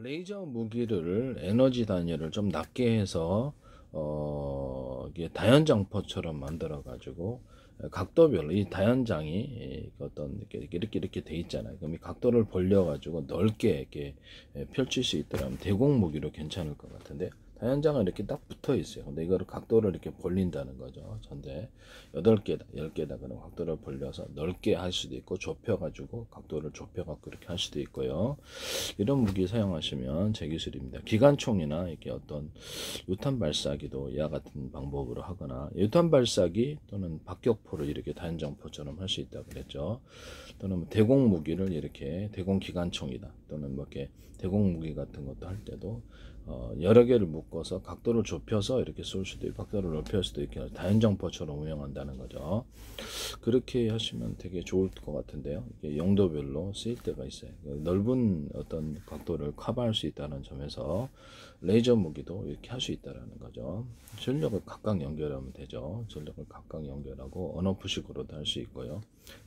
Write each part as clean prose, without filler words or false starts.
레이저 무기를 에너지 단위를 좀 낮게 해서 이게 다연장포처럼 만들어 가지고 각도별로 이 다연장이 어떤 이렇게 돼 있잖아요. 그럼 이 각도를 벌려 가지고 넓게 이렇게 펼칠 수 있더라면 대공 무기로 괜찮을 것 같은데, 다연장은 이렇게 딱 붙어 있어요. 근데 이거를 각도를 이렇게 벌린다는 거죠. 전대 8개다 10개다 그런 각도를 벌려서 넓게 할 수도 있고, 좁혀 가지고 각도를 좁혀 갖고 이렇게 할 수도 있고요. 이런 무기 사용하시면 제 기술입니다. 기관총이나 이렇게 어떤 유탄 발사기도 이와 같은 방법으로 하거나, 유탄 발사기 또는 박격포를 이렇게 다연장포처럼 할 수 있다고 그랬죠. 또는 대공 무기를 이렇게 대공 기관총이다 또는 뭐 이렇게 대공 무기 같은 것도 할 때도 여러 개를 묶어서 각도를 좁혀서 이렇게 쏠 수도 있고, 각도를 높일 수도 있게 다연장포처럼 운영한다는 거죠. 그렇게 하시면 되게 좋을 것 같은데요. 이게 용도별로 쓰일 때가 있어요. 넓은 어떤 각도를 커버할 수 있다는 점에서 레이저 무기도 이렇게 할 수 있다는 거죠. 전력을 각각 연결하면 되죠. 전력을 각각 연결하고 언오프식으로도 할 수 있고요.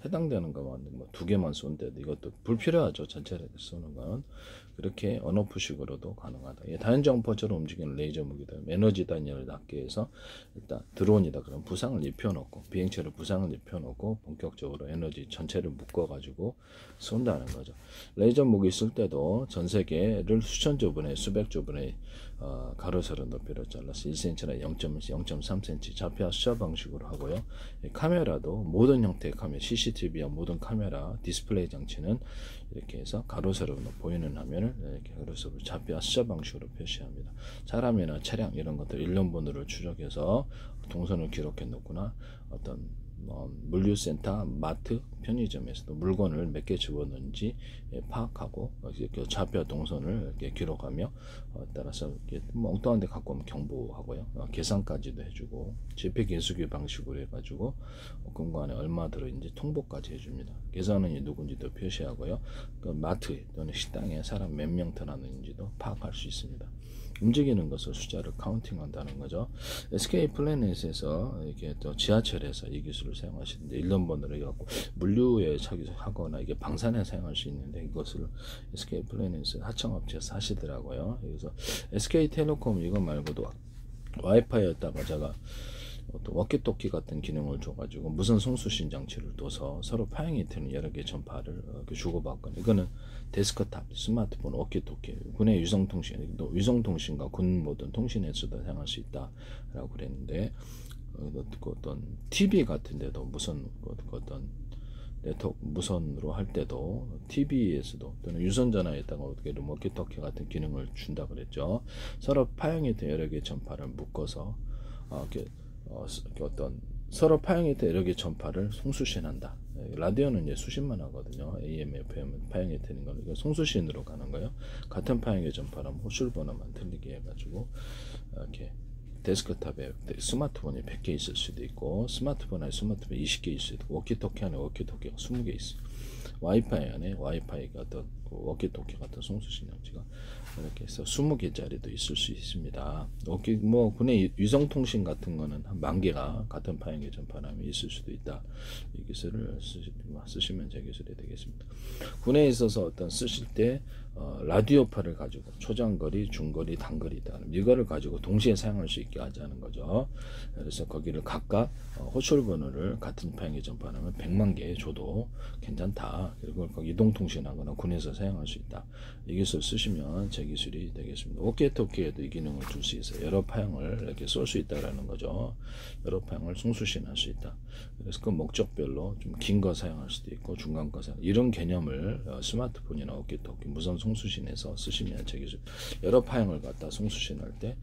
해당되는 것만 뭐 2개만 쏜데도 이것도 불필요하죠. 전체를 쏘는 건. 그렇게 언오프식으로도 가능하다. 다연장포처럼 움직이는 레이저 무기도 에너지 단위를 낮게 해서 일단 드론이다 그럼 부상을 입혀놓고, 비행체를 부상을 입혀놓고 본격적으로 에너지 전체를 묶어가지고 쏜다는 거죠. 레이저 무기 쓸 때도 전 세계를 수천 조분의 수백 조분의 가로세로 높이로 잘라서 1cm나 0.3cm 좌표 수자 방식으로 하고요. 카메라도 모든 형태의 카메라, CCTV와 모든 카메라 디스플레이 장치는 이렇게 해서 가로세로 보이는 화면을 이렇게 가로세로 좌표 수자 방식으로 표시합니다. 사람이나 차량 이런 것들 일련번호를 추적해서 동선을 기록해 놓거나, 어떤 물류센터, 마트, 편의점에서도 물건을 몇 개 집어넣는지 파악하고 좌표 동선을 이렇게 기록하며 따라서 이렇게 엉뚱한 데 갖고 오면 경보하고요. 계산까지도 해주고, 지폐 계수기 방식으로 해가지고 금관에 얼마 들어있는지 통보까지 해줍니다. 계산원이 누군지도 표시하고요. 그 마트 또는 식당에 사람 몇 명 들어있는지도 파악할 수 있습니다. 움직이는 것을 숫자를 카운팅한다는 거죠. SK 플래닛에서 이렇게 또 지하철에서 이 기술을 사용하시는데, 1년번호를 해갖고 물류에 착용하거나 이게 방산에 사용할 수 있는데, 이것을 SK 플래닛 하청업체에서 하시더라고요. 그래서 SK텔레콤 이거 말고도 와이파이에다가 제가 또 워키토키 같은 기능을 줘가지고 무선 송수신 장치를 둬서 서로 파행이 되는 여러 개의 전파를 주고받거나, 이거는 데스크탑, 스마트폰, 워키토키, 군의 위성통신, 위성통신과 군 모든 통신에서도 사용할 수 있다라고 그랬는데, 어떤 TV 같은 데도 무선 어떤 네트워크 무선으로 할 때도 TV에서도 또는 유선전화에다가 어떻게 워키토키 같은 기능을 준다 그랬죠. 서로 파행이 된 여러 개의 전파를 묶어서 어떤 서로 파행이 된 여러 개의 전파를 송수신한다. 라디오는 이제 수신만 하거든요. AM, FM 파행이 되는 거, 이거 송수신으로 가는 거예요. 같은 파행의 전파라면 호출번호만 틀리게 해가지고 이렇게 데스크탑에 스마트폰이 100개 있을 수도 있고, 스마트폰 안에 스마트폰 20개 있을 수도 있고, 워키토키 안에 워키토키가 20개 있어요. 와이파이 안에 와이파이가 어떤 워키토키 같은 송수신 장치가 이렇게 해서 20개짜리도 있을 수 있습니다. 뭐 군의 위성통신 같은 거는 한 10,000개가 같은 파행의 전파라면 있을 수도 있다. 이 기술을 쓰시면 제 기술이 되겠습니다. 군에 있어서 어떤 쓰실 때 라디오파를 가지고 초장거리, 중거리, 단거리다, 이거를 가지고 동시에 사용할 수 있게 하자는 거죠. 그래서 거기를 각각 호출번호를 같은 파행의 전파라면 100만 개 줘도 괜찮다. 그리고 이동통신하거나 군에서 사용할 수 있다. 이 기술 쓰시면 제 기술이 되겠습니다. 워키토키에도 이 기능을 줄 수 있어요. 여러 파형을 이렇게 쏠 수 있다라는 거죠. 여러 파형을 송수신할 수 있다. 그래서 그 목적별로 좀 긴 거 사용할 수도 있고 중간 거 사용, 이런 개념을 스마트폰이나 워키토키 무선 송수신에서 쓰시면 제 기술, 여러 파형을 갖다 송수신할 때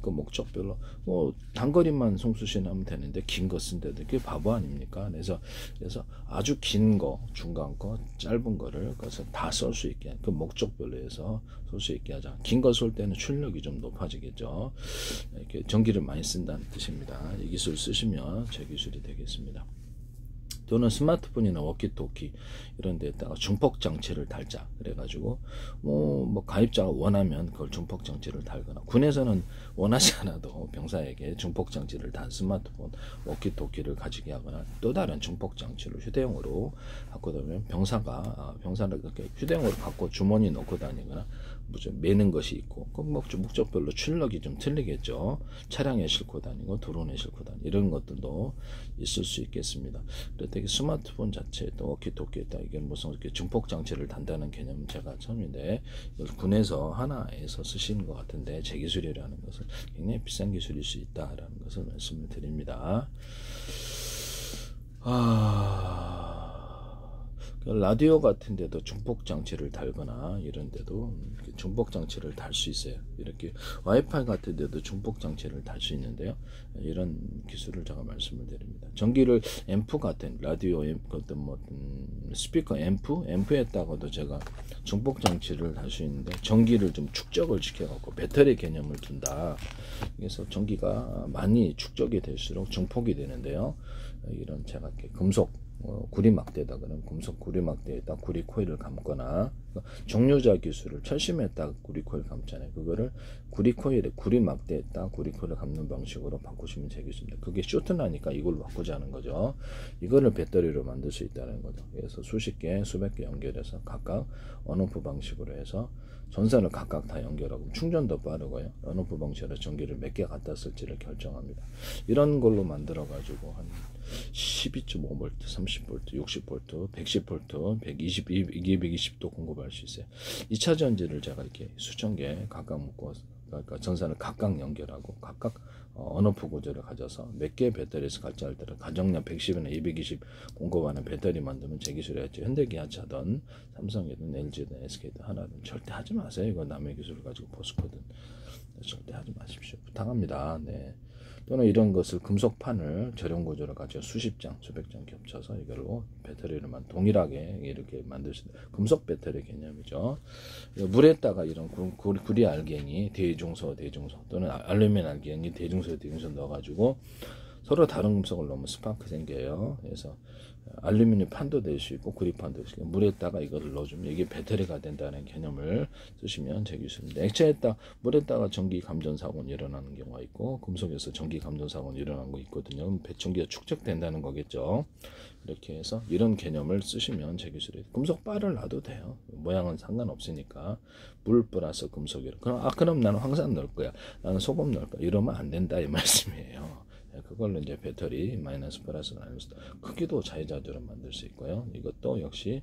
그 목적별로 뭐 단거리만 송수신하면 되는데 긴 거 쓴데도 그게 바보 아닙니까? 그래서 아주 긴 거, 중간 거, 짧은 거를 그래서 다 쏠 수 있게 그 목적별로 해서 쏠 수 있게 하자. 긴 거 쏠 때는 출력이 좀 높아지겠죠. 이렇게 전기를 많이 쓴다는 뜻입니다. 이 기술 쓰시면 제 기술이 되겠습니다. 또는 스마트폰이나 워키토키 이런 데다가 중폭 장치를 달자. 그래가지고 뭐 가입자가 원하면 그걸 중폭 장치를 달거나, 군에서는 원하지 않아도 병사에게 중폭 장치를 단 스마트폰, 워키토키를 가지게 하거나, 또 다른 중폭 장치를 휴대용으로 갖고 다니면 병사를 그렇게 휴대용으로 갖고 주머니 넣고 다니거나 매는 것이 있고, 그 목적별로 출력이 좀 틀리겠죠. 차량에 싣고 다니고 드론에 싣고 다니고 이런 것들도 있을 수 있겠습니다. 그랬더니 스마트폰 자체에 또 워키토키에다 이게 무슨 이렇게 증폭 장치를 단다는 개념은 제가 처음인데, 이걸 군에서 하나에서 쓰시는 것 같은데, 제 기술이라는 것은 굉장히 비싼 기술일 수 있다라는 것을 말씀을 드립니다. 라디오 같은 데도 중폭 장치를 달거나 이런 데도 중폭 장치를 달 수 있어요. 이렇게 와이파이 같은 데도 중폭 장치를 달 수 있는데요. 이런 기술을 제가 말씀을 드립니다. 전기를 앰프 같은 라디오 어떤 뭐 스피커 앰프에다가도 제가 중폭 장치를 달 수 있는데, 전기를 좀 축적을 시켜갖고 배터리 개념을 둔다. 그래서 전기가 많이 축적이 될수록 중폭이 되는데요. 이런 제가 이렇게 금속 구리막대다 그러면 금속 구리막대에다 구리 코일을 감거나, 정류자 기술을 철심에다 구리 코일 감잖아요. 그거를 구리 코일에 구리막대에다 구리 코일을 감는 방식으로 바꾸시면 되겠습니다. 그게 쇼트나니까 이걸로 바꾸자는 거죠. 이거를 배터리로 만들 수 있다는 거죠. 그래서 수십 개 수백 개 연결해서 각각 언오프 방식으로 해서 전선을 각각 다 연결하고, 충전도 빠르고요. 언오프 방식으로 전기를 몇 개 갖다 쓸지를 결정합니다. 이런 걸로 만들어 가지고 한 12.5V, 30V, 60V, 110V, 120, 220도 공급할 수 있어요. 2차 전지를 제가 이렇게 수천 개 각각 묶어, 그러니까 전선을 각각 연결하고 각각 언오프 구조를 가져서 몇 개의 배터리에서 갈지 할 때는 가정량 110이나 220 공급하는 배터리 만들면 제 기술이었죠. 현대기아차든 삼성이든 LG든 SK든 하나든 절대 하지 마세요. 이거 남의 기술을 가지고 포스코든 절대 하지 마십시오. 부탁합니다. 네. 또는 이런 것을 금속판을 저렴 구조를 가지고 수십 장, 수백 장 겹쳐서 이걸로 배터리를만 동일하게 이렇게 만들 수 있는 금속 배터리 개념이죠. 물에다가 이런 구리 알갱이, 대중소 또는 알루미늄 알갱이, 대중소 넣어가지고 서로 다른 금속을 넣으면 스파크 생겨요. 그래서 알루미늄 판도 될 수 있고 구리판도 될 수 있고, 물에다가 이거를 넣어주면 이게 배터리가 된다는 개념을 쓰시면 제 기술입니다. 액체에다 물에다가 전기 감전 사고는 일어나는 경우가 있고, 금속에서 전기 감전 사고는 일어나는 거 있거든요. 전기가 축적된다는 거겠죠. 이렇게 해서 이런 개념을 쓰시면 제 기술이에요. 금속 바를 놔도 돼요. 모양은 상관없으니까. 물 플러스 금속이라. 그럼 나는 황산 넣을 거야, 나는 소금 넣을 거야, 이러면 안 된다 이 말씀이에요. 그걸로 이제 배터리 마이너스 플러스 마이너스 크기도 자유자재로 만들 수 있고요. 이것도 역시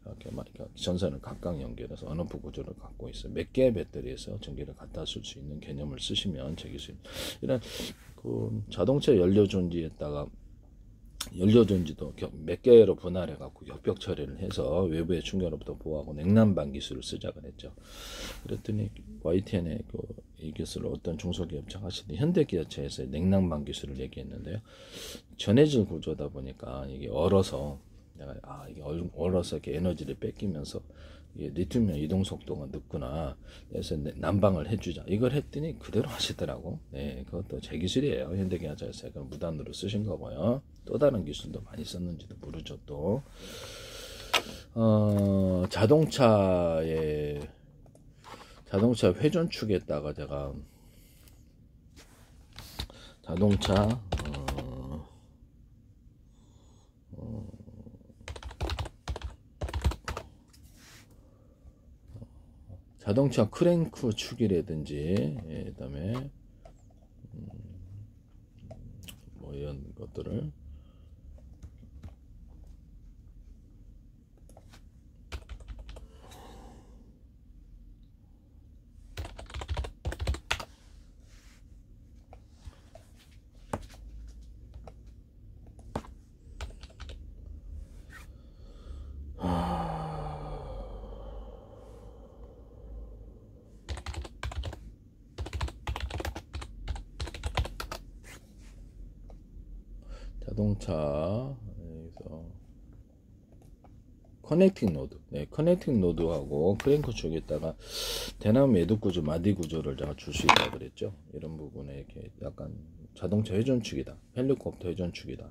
이렇게 전선을 각각 연결해서 언오프 구조를 갖고 있어요. 몇 개의 배터리에서 전기를 갖다 쓸 수 있는 개념을 쓰시면 제 기술. 이런 그 자동차 연료전지에다가 연료전지도 몇 개로 분할해 갖고 협벽 처리를 해서 외부의 충격으로부터 보호하고 냉난방 기술을 쓰자 그랬죠. 그랬더니 YTN에 이 기술을 어떤 중소기업체가 하시는 현대기아차에서 냉난방 기술을 얘기했는데요. 전해질 구조다 보니까 이게 얼어서 이게 얼어서 이렇게 에너지를 뺏기면서 이게 리튬이온 이동 속도가 늦구나. 그래서 난방을 해주자. 이걸 했더니 그대로 하시더라고. 네, 그것도 제 기술이에요. 현대기아차에서 그걸 무단으로 쓰신 거고요. 또 다른 기술도 많이 썼는지도 모르죠. 또 자동차 회전축에다가 제가 자동차 크랭크 축이라든지, 그다음에 뭐 이런 것들을 자동차 여기서 커넥팅 노드, 커넥팅 노드하고 크랭크 쪽에다가 대나무 매듭 구조, 마디 구조를 제가 줄 수 있다고 그랬죠. 이런 부분에 이렇게 약간 자동차 회전축이다, 헬리콥터 회전축이다,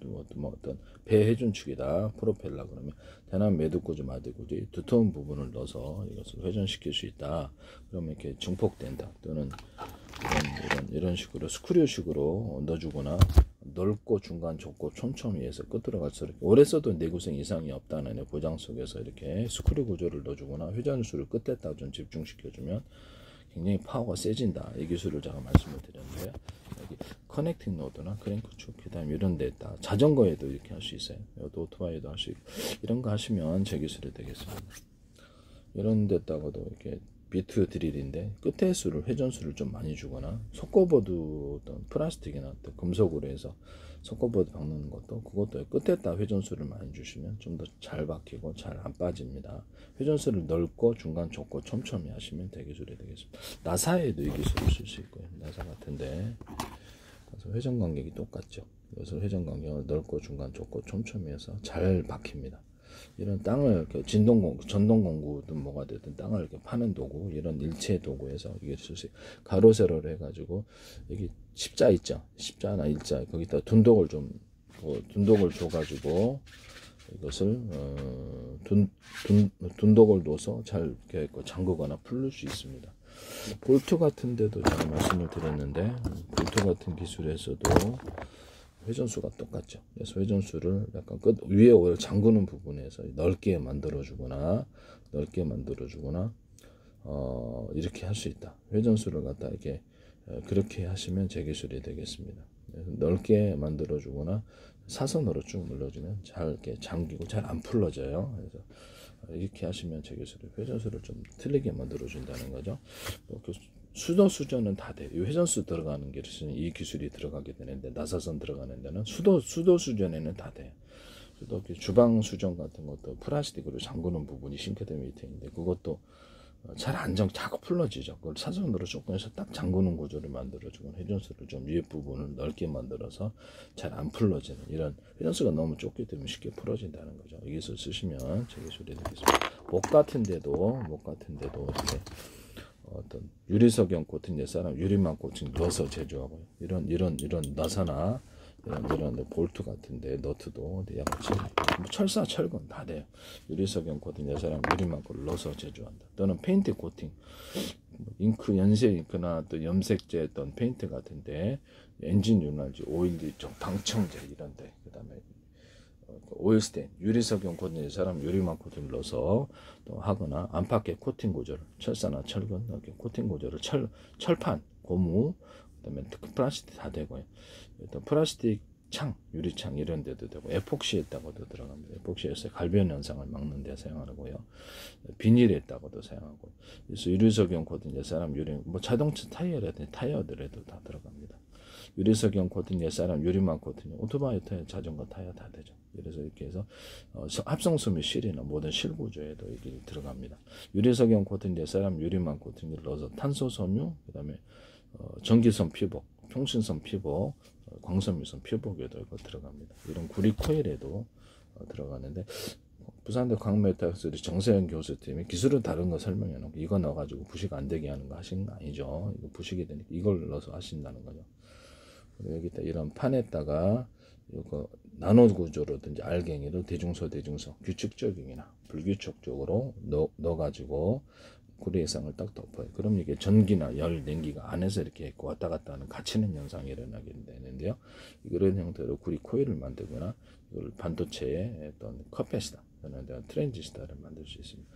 뭐 어떤 배 회전축이다, 프로펠러 그러면 대나무 매듭 구조, 마디 구조 두터운 부분을 넣어서 이것을 회전시킬 수 있다. 그러면 이렇게 증폭된다. 또는 이런 식으로 스크류식으로 넣어주거나 넓고 중간 좁고 촘촘히해서 끝으로 갈수록 오래 써도 내구성 이상이 없다는 보장 속에서 이렇게 스크류 구조를 넣어주거나 회전수를 끝에다 좀 집중시켜주면 굉장히 파워가 세진다. 이 기술을 제가 말씀을 드렸는데, 여기 커넥팅 노드나 크랭크 축, 그 다음에 이런 데다 자전거에도 이렇게 할 수 있어요. 오토바이도 할 수 있고, 이런 거 하시면 제 기술이 되겠습니다. 이런 데다가도 이렇게 비트 드릴인데 끝에 수를 회전수를 좀 많이 주거나, 속고보드 어떤 플라스틱이나 또 금속으로 해서 속고보드 박는 것도, 그것도 끝에다 회전수를 많이 주시면 좀 더 잘 박히고 잘 안 빠집니다. 회전수를 넓고 중간 좁고 촘촘히 하시면 대기술이 되겠습니다. 나사에도 이 기술을 쓸 수 있고요. 나사 같은데 그래서 회전 간격이 똑같죠. 그래서 회전 간격을 넓고 중간 좁고 촘촘히 해서 잘 박힙니다. 이런 땅을 전동공구든 뭐가 되든 땅을 이렇게 파는 도구, 이런 일체 도구에서 이게 쓸 수, 가로 세로를 해가지고 여기 십자 있죠, 십자나 일자, 거기다 둔독을 둔독을 줘가지고 이것을 둔독을 넣어서 잘 이렇게 잠그거나 풀릴 수 있습니다. 볼트 같은 데도 제가 말씀을 드렸는데, 볼트 같은 기술에서도 회전수가 똑같죠. 그래서 회전수를 약간 끝 위에 오히려 잠그는 부분에서 넓게 만들어 주거나 이렇게 할 수 있다. 회전수를 갖다 이렇게 그렇게 하시면 제 기술이 되겠습니다. 넓게 만들어 주거나 사선으로 쭉 눌러주면 잘 이렇게 잠기고 잘 안 풀러져요. 그래서 이렇게 하시면 제 기술이 회전수를 좀 틀리게 만들어 준다는 거죠. 수도 수전은 다 돼요. 이 회전수 들어가는 기술은 이 기술이 들어가게 되는데, 나사선 들어가는 데는 수도 수전에는 다 돼요. 또 주방 수전 같은 것도 플라스틱으로 잠그는 부분이 싱크대 밑에 있는데, 그것도 잘 자꾸 풀러지죠. 그걸 사선으로 조금 해서 딱 잠그는 구조를 만들어주고, 회전수를 좀 위에 부분을 넓게 만들어서 잘 안 풀러지는, 이런 회전수가 너무 좁게 되면 쉽게 풀어진다는 거죠. 이 기술 쓰시면 제 기술이 되겠습니다. 목 같은 데도 이렇게 어떤 유리석형 코팅 옛사람 유리망 코팅 넣어서 제조하고요. 이런 나사나 이런 볼트 같은데 너트도 약간 철사 철근 다 돼요. 유리석형 코팅 옛사람 유리망 걸 넣어서 제조한다. 또는 페인트 코팅, 잉크 연색 잉크나 또 염색제 어떤 페인트 같은데, 엔진 윤활지, 오일 좀 방청제 이런데, 그다음에 오일스테인, 유리석형 코팅 사람 유리망 코팅 넣어서 또 하거나, 안팎의 코팅 구조를 철사나 철근 이렇게 코팅 구조를 철판, 고무, 그다음에 플라스틱 다 되고요. 또 플라스틱 창, 유리창 이런 데도 되고, 에폭시에다가도 들어갑니다. 에폭시에서 갈변 현상을 막는 데 사용하고요. 비닐에다가도 사용하고, 그래서 유리석형 코팅 옛사람 자동차 타이어라든지 타이어들에도 다 들어갑니다. 유리석형 코팅 옛사람 유리망 코팅, 오토바이 타이어, 자전거 타이어 다 되죠. 그래서 이렇게 해서 합성수 및 실이나 모든 실구조에도 이게 들어갑니다. 유리석형 코팅 옛사람 유리망 코팅을 넣어서 탄소 섬유, 그다음에 전기선 피복, 통신선 피복, 광선미선 피복에도 이거 들어갑니다. 이런 구리 코일에도 들어가는데, 부산대 광메탈스리 정세현 교수팀이 기술은 다른 거 설명해 놓고 이거 넣어가지고 부식 안 되게 하는 거 하시는 거 아니죠. 이거 부식이 되니까 이걸 넣어서 하신다는 거죠. 그리고 여기다 이런 판에다가 이거 나노 구조로든지 알갱이를 대중소 규칙적이나 불규칙적으로 넣어가지고 구리 예상을 딱 덮어요. 그럼 이게 전기나 열, 냉기가 안에서 이렇게 왔다 갔다 하는 갇히는 현상이 일어나게 되는데요. 이런 형태로 구리 코일을 만들거나, 이걸 반도체의 어떤 커패시터, 트랜지스터를 만들 수 있습니다.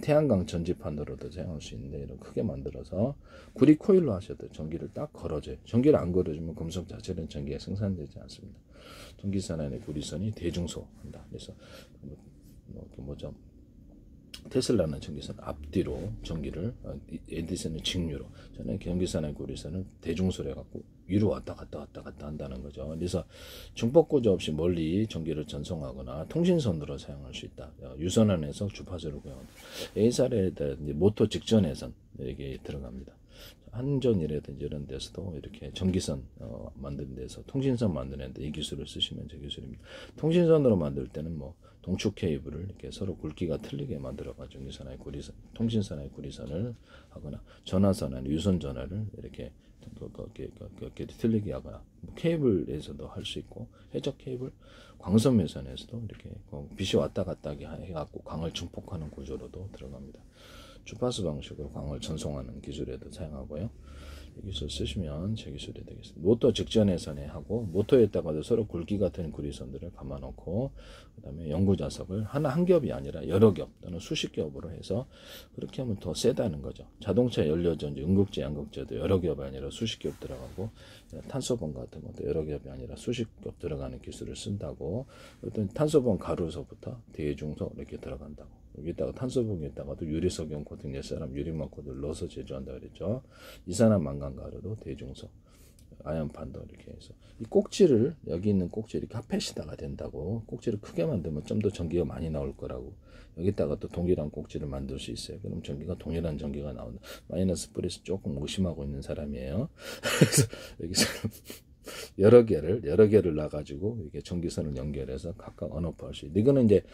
태양광 전지판으로도 사용할 수 있는데, 이런 크게 만들어서 구리 코일로 하셔도 전기를 딱 걸어줘요. 전기를 안 걸어주면 금속 자체는 전기가 생산되지 않습니다. 전기선 안에 구리선이 대중소한다. 그래서 테슬라는 전기선 앞뒤로 전기를, 에디슨은 직류로, 저는 전기선의 구리선은 대중소로 해갖고 위로 왔다 갔다 한다는 거죠. 그래서 중폭 구조 없이 멀리 전기를 전송하거나 통신선으로 사용할 수 있다. 유선 안에서 주파수를 구현합니다. A사례라든지 모터 직전에선 이게 들어갑니다. 한전이라든지 이런 데서도 이렇게 전기선 만드는 데서, 통신선 만드는 데 이 기술을 쓰시면 제 기술입니다. 통신선으로 만들 때는 동축 케이블을 이렇게 서로 굵기가 틀리게 만들어가지고 통신선의 구리선을 하거나, 전화선, 유선 전화를 이렇게 틀리게 하거나, 케이블에서도 할 수 있고, 해적 케이블, 광선매선에서도 이렇게 빛이 왔다 갔다 하게 해갖고 광을 증폭하는 구조로도 들어갑니다. 주파수 방식으로 광을 전송하는 기술에도 사용하고요. 이 기술 쓰시면 제 기술이 되겠습니다. 모터 직전해선에 하고 모터에다가도 서로 굵기 같은 구리선들을 감아놓고 그다음에 연구 자석을 한 겹이 아니라 여러 겹 또는 수십 겹으로 해서 그렇게 하면 더 세다는 거죠. 자동차 연료전지, 응급제, 양극재도 여러 겹이 아니라 수십 겹 들어가고 탄소봉 같은 것도 여러 겹이 아니라 수십 겹 들어가는 기술을 쓴다고. 어떤 탄소봉 가루서부터 대중소 이렇게 들어간다고. 여기다가 탄소봉에다가도 유리석용 코팅 옛사람 유리막 코드를 넣어서 제조한다 그랬죠. 이산화 망간 가루도 대중소, 아연판도 이렇게 해서 이 꼭지를 여기 있는 꼭지 이렇게 합해시다가 된다고. 꼭지를 크게 만들면 좀 더 전기가 많이 나올 거라고. 여기다가 또 동일한 꼭지를 만들 수 있어요. 그럼 전기가 동일한 전기가 나온다. 마이너스 플러스 조금 의심하고 있는 사람이에요. 그래서 여기서 여러 개를 놔가지고 이게 전기선을 연결해서 각각 언어프할 수 있다. 이거는 이제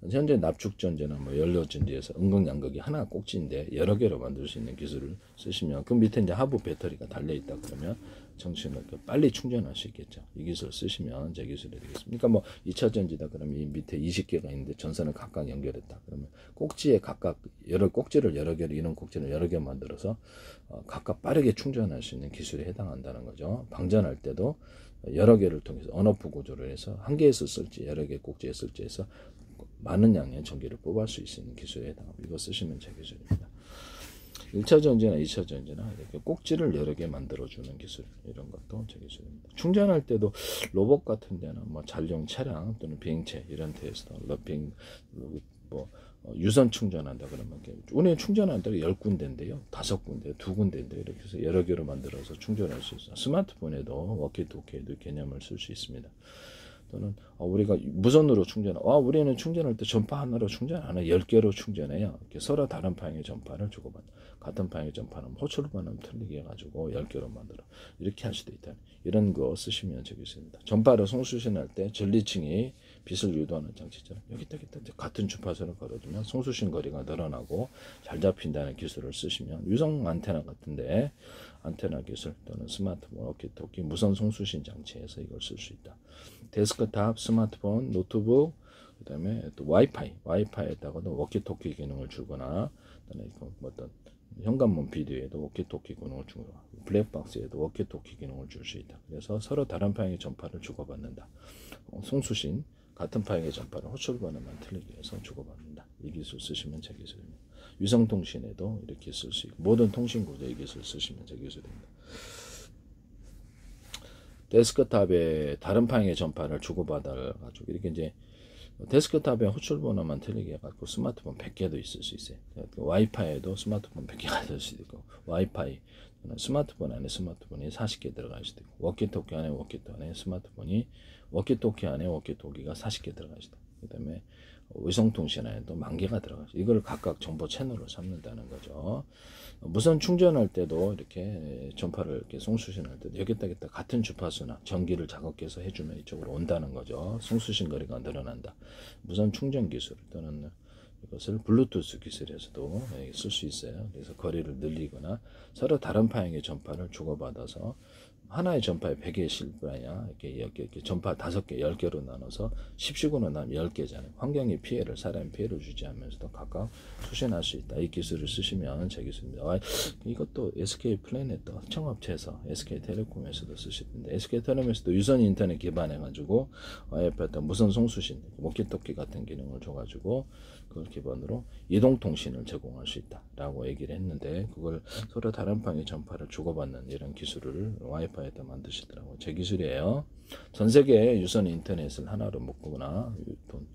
현재 납축전지나 뭐 연료전지에서 음극양극이 하나 꼭지인데 여러 개로 만들 수 있는 기술을 쓰시면 그 밑에 이제 하부 배터리가 달려 있다 그러면 정신을 빨리 충전할 수 있겠죠. 이 기술 쓰시면 제 기술이 되겠습니다. 그러니까 뭐 2차 전지다 그러면 이 밑에 20개가 있는데 전선을 각각 연결했다 그러면 꼭지에 각각 여러 꼭지를 여러 개로 이런 꼭지를 여러 개 만들어서 각각 빠르게 충전할 수 있는 기술에 해당한다는 거죠. 방전할 때도 여러 개를 통해서 언오프 구조를 해서 한 개에서 쓸지 여러 개 꼭지에 쓸지 해서 많은 양의 전기를 뽑을 수 있는 기술에 해당합니다. 이거 쓰시면 제 기술입니다. 1차 전지나 2차 전지나 이렇게 꼭지를 여러 개 만들어주는 기술, 이런 것도 제 기술입니다. 충전할 때도 로봇 같은 데는 뭐 잔용 차량 또는 비행체 이런 데에서 뭐 유선 충전한다 그러면 우리는 충전한다고 10군데인데요 5군데 2군데인데 이렇게 해서 여러 개로 만들어서 충전할 수 있어요. 스마트폰에도 워키토키에도 개념을 쓸 수 있습니다. 또는 우리가 무선으로 우리는 충전할 때 전파 하나로 충전 안 해요. 10개로 충전해요. 이렇게 서로 다른 방향의 전파를 주고받는. 같은 방향의 전파는 호출반음 틀리게 해가지고 10개로 만들어. 이렇게 할 수도 있다. 이런 거 쓰시면 되겠습니다. 전파를 송수신할 때 전리층이 빛을 유도하는 장치처럼 여기다 같은 주파수를 걸어주면 송수신 거리가 늘어나고 잘 잡힌다는 기술을 쓰시면 유성 안테나 같은데 안테나 기술 또는 스마트폰, 워키토키, 무선 송수신 장치에서 이걸 쓸 수 있다. 데스크탑, 스마트폰, 노트북, 그 다음에 또 와이파이에다가도 워키토키 기능을 주거나, 그다음에 어떤 현관문 비디오에도 워키토키 기능을 주거나, 블랙박스에도 워키토키 기능을 줄 수 있다. 그래서 서로 다른 방향의 전파를 주고받는다. 송수신, 같은 방향의 전파를 호출번호만 틀리게 해서 주고받는다. 이 기술 쓰시면 제 기술입니다. 위성통신에도 이렇게 쓸 수 있고, 모든 통신구조 이 기술 쓰시면 제 기술입니다. 데스크탑에 다른 방향의 전파를 주고받아가지고 이렇게 이제 데스크탑에 호출번호만 틀리게 해가지고 스마트폰 100개도 있을 수 있어요. 와이파이에도 스마트폰 100개가 될 수도 있고, 와이파이 스마트폰 안에 스마트폰이 40개 들어갈 수도 있고, 워키토키 안에 워키토키 안에 워키토키가 40개 들어갈 수도 있고, 그 다음에 위성통신 안에도 10,000개가 들어가죠. 이걸 각각 정보 채널로 삼는다는 거죠. 무선 충전할 때도 이렇게 전파를 이렇게 송수신할 때도 여기다 같은 주파수나 전기를 작업해서 해주면 이쪽으로 온다는 거죠. 송수신 거리가 늘어난다. 무선 충전 기술 또는 이것을 블루투스 기술에서도 쓸 수 있어요. 그래서 거리를 늘리거나 서로 다른 방향의 전파를 주고받아서 하나의 전파에 100개의 실바냐 이렇게 전파 5개, 10개로 나눠서 10시구나 나면 10개잖아요. 환경에 피해를, 사람에 피해를 주지 않으면서도 각각 수신할 수 있다. 이 기술을 쓰시면 제 기술입니다. 이것도 SK 플래닛 청업체에서 SK텔레콤에서도 쓰시던데, SK텔레콤에서도 유선 인터넷 기반해가지고 옆에 무선 송수신, 워키토키 같은 기능을 줘가지고 그걸 기반으로 이동통신을 제공할 수 있다라고 얘기를 했는데, 그걸 서로 다른 방향의 전파를 주고받는 이런 기술을 와이파이에다 만드시더라고요. 제 기술이에요. 전 세계 유선 인터넷을 하나로 묶거나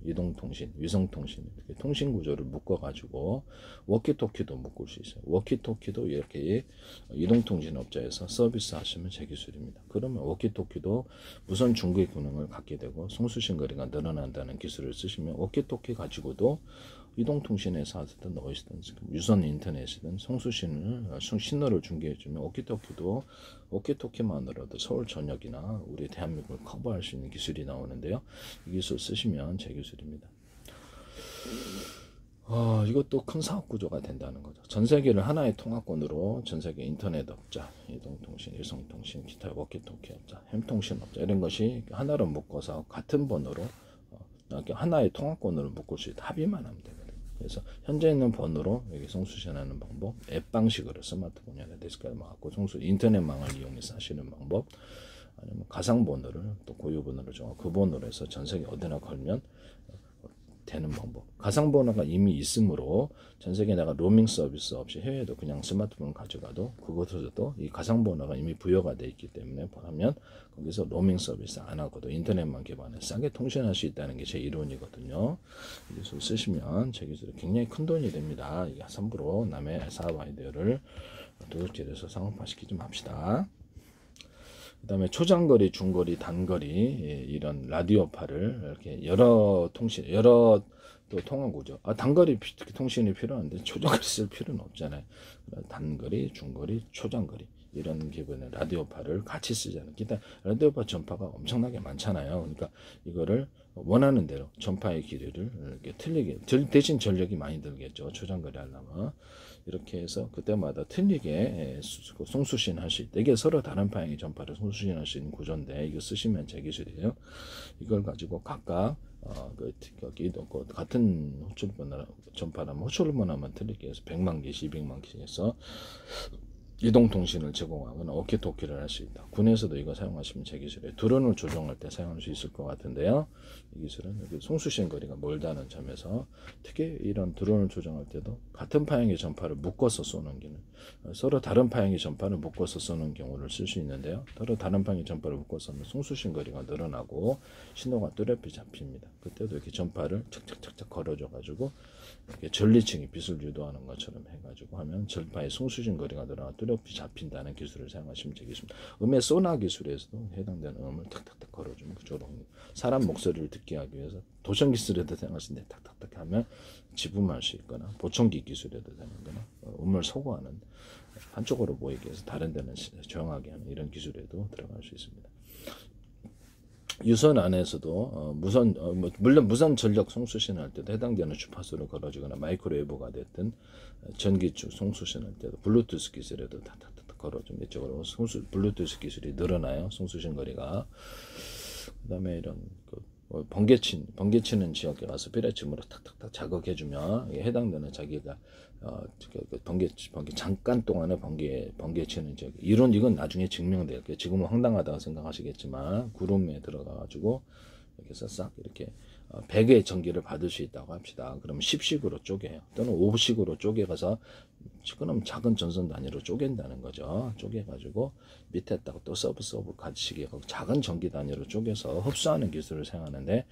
이동통신, 위성통신, 이렇게 통신 구조를 묶어가지고 워키토키도 묶을 수 있어요. 워키토키도 이렇게 이동통신 업자에서 서비스 하시면 제 기술입니다. 그러면 워키토키도 무선 중계 기능을 갖게 되고 송수신 거리가 늘어난다는 기술을 쓰시면 워키토키 가지고도 이동통신에서 하든 어디든 유선 인터넷이든 신호를 중계해주면 워키토키만으로도 서울 전역이나 우리 대한민국을 커버할 수 있는 기술이 나오는데요. 이 기술 쓰시면 제 기술입니다. 이것도 큰 사업 구조가 된다는 거죠. 전 세계를 하나의 통합권으로 전 세계 인터넷 업자, 이동통신, 위성통신, 기타 워키토키 업자, 햄통신 업자 이런 것이 하나로 묶어서 같은 번호로 하나의 통합권으로 묶을 수 있다. 합의만 하면 되거든요. 그래서 현재 있는 번호로 여기 송수신하는 방법, 앱 방식으로 스마트폰이나 데스크에 막고 인터넷망을 이용해서 하시는 방법, 아니면 가상 번호를 또 고유 번호를 정하고 그 번호로 해서 전 세계 어디나 걸면 되는 방법. 가상 번호가 이미 있으므로 전 세계에 내가 로밍 서비스 없이 해외에도 그냥 스마트폰을 가져가도 그것에서도 이 가상 번호가 이미 부여가 돼 있기 때문에 하면 거기서 로밍 서비스 안 하고도 인터넷만 기반에 싸게 통신할 수 있다는 게 제 이론이거든요. 이 기술 쓰시면 제 기술이 굉장히 큰 돈이 됩니다. 이게 함부로 남의 사업 아이디어를 도둑질해서 상업화시키지 좀 합시다. 그 다음에 초장거리, 중거리, 단거리 이런 라디오파를 이렇게 여러 또 통화 구조. 단거리 통신이 필요한데 초장거리 쓸 필요는 없잖아요. 단거리, 중거리, 초장거리 이런 기분의 라디오파를 같이 쓰잖아요. 기타 라디오파 전파가 엄청나게 많잖아요. 그러니까 이거를 원하는 대로 전파의 길이를 이렇게 틀리게 대신 전력이 많이 들겠죠. 초장거리 하려면 이렇게 해서 그때마다 틀리게 송수신 할 수 있다. 이게 서로 다른 방향의 전파를 송수신할 수 있는 구조인데 이거 쓰시면 제 기술이에요. 이걸 가지고 각각 같은 호출번호 전파라면 호출번호만 틀리게 해서 100만 개씩 200만 개씩 해서 이동통신을 제공하거나 오키토키를 할 수 있다. 군에서도 이거 사용하시면 제 기술이에요. 드론을 조종할 때 사용할 수 있을 것 같은데요. 이 기술은 여기 송수신 거리가 멀다는 점에서 특히 이런 드론을 조종할 때도 같은 파형의 전파를 묶어서 쏘는 기능, 서로 다른 파형의 전파를 묶어서 쏘는 경우를 쓸 수 있는데요. 서로 다른 파형의 전파를 묶어서 쏘면 송수신 거리가 늘어나고 신호가 뚜렷이 잡힙니다. 그때도 이렇게 전파를 착착착착 걸어줘 가지고 이렇게 전리층이 빛을 유도하는 것처럼 해가지고 하면 전파의 송수신 거리가 늘어나 뚜렷이 잡힌다는 기술을 사용하시면 되겠습니다. 음의 소나 기술에서도 해당되는 음을 탁탁탁 걸어주면 그쪽으로 사람 목소리를 듣게 하기 위해서 도청 기술에도 사용하시는데 탁탁탁 하면 지분할 수 있거나 보청기 기술에도 되는거나 음을 소거하는 한쪽으로 모이게 해서 다른 데는 조용하게 하는 이런 기술에도 들어갈 수 있습니다. 유선 안에서도 물론 무선 전력 송수신 할 때도 해당되는 주파수를 걸어주거나 마이크로웨이브가 됐든 전기축 송수신 할 때도 블루투스 기술에도 탁탁탁 걸어주면 이쪽으로 블루투스 기술이 늘어나요. 송수신 거리가. 그 다음에 이런 번개치는 지역에 가서 비례침으로 탁탁탁 자극해주면 해당되는 자기가 번개 잠깐 동안에 번개치는 지역 이건 나중에 증명될 거예요. 지금은 황당하다고 생각하시겠지만 구름에 들어가가지고 여기서 싹 이렇게 100의 전기를 받을 수 있다고 합시다. 그러면 10식으로 쪼개요. 또는 5식으로 쪼개가서 그럼 작은 전선 단위로 쪼갠다는 거죠. 쪼개가지고 밑에다가 또 서브 가지시게 하고 작은 전기 단위로 쪼개서 흡수하는 기술을 사용하는데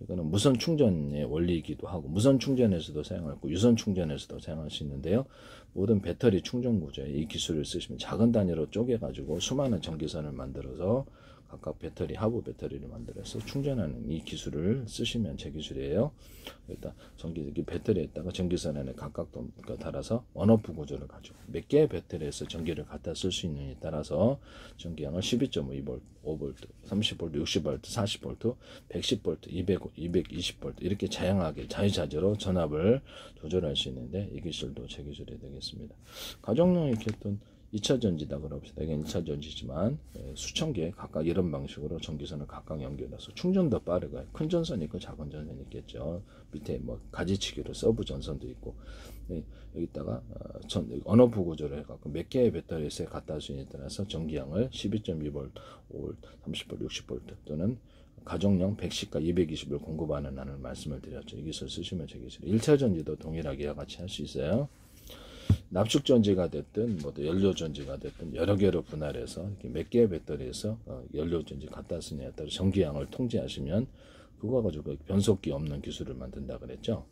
이거는 무선 충전의 원리이기도 하고 무선 충전에서도 사용하고 유선 충전에서도 사용할 수 있는데요. 모든 배터리 충전 구조에 이 기술을 쓰시면 작은 단위로 쪼개가지고 수많은 전기선을 만들어서 각각 배터리, 하부 배터리를 만들어서 충전하는 이 기술을 쓰시면 제 기술이에요. 일단 배터리에다가 전기선 안에 각각 달아서 온오프 구조를 가지고 몇 개의 배터리에서 전기를 갖다 쓸 수 있느냐에 따라서 전기량을 12.2V, 5V, 30V, 60V, 40V, 110V, 220V 이렇게 다양하게 자유자재로 전압을 조절할 수 있는데 이 기술도 제 기술이 되겠습니다. 가정용 이렇게 어떤 2차 전지다 그럽시다. 이건 1차 전지지만 수천 개 각각 이런 방식으로 전기선을 각각 연결해서 충전도 빠르고 큰 전선이 있고 작은 전선이 있겠죠. 밑에 가지치기로 서브 전선도 있고 여기다가 온오프 구조를 해갖고 몇 개의 배터리에 갖다 할 수 있느냐에 따라서 전기량을 12.2V, 5V, 30V, 60V 또는 가정용 110과 220을 공급하는 한을 말씀을 드렸죠. 이 기술 쓰시면 제 기술 1차 전지도 동일하게 이와 같이 할 수 있어요. 납축전지가 됐든 연료전지가 됐든 여러 개로 분할해서 이렇게 몇 개의 배터리에서 연료전지 갖다 쓰냐에 따라 전기량을 통제하시면 그거 가지고 변속기 없는 기술을 만든다 그랬죠.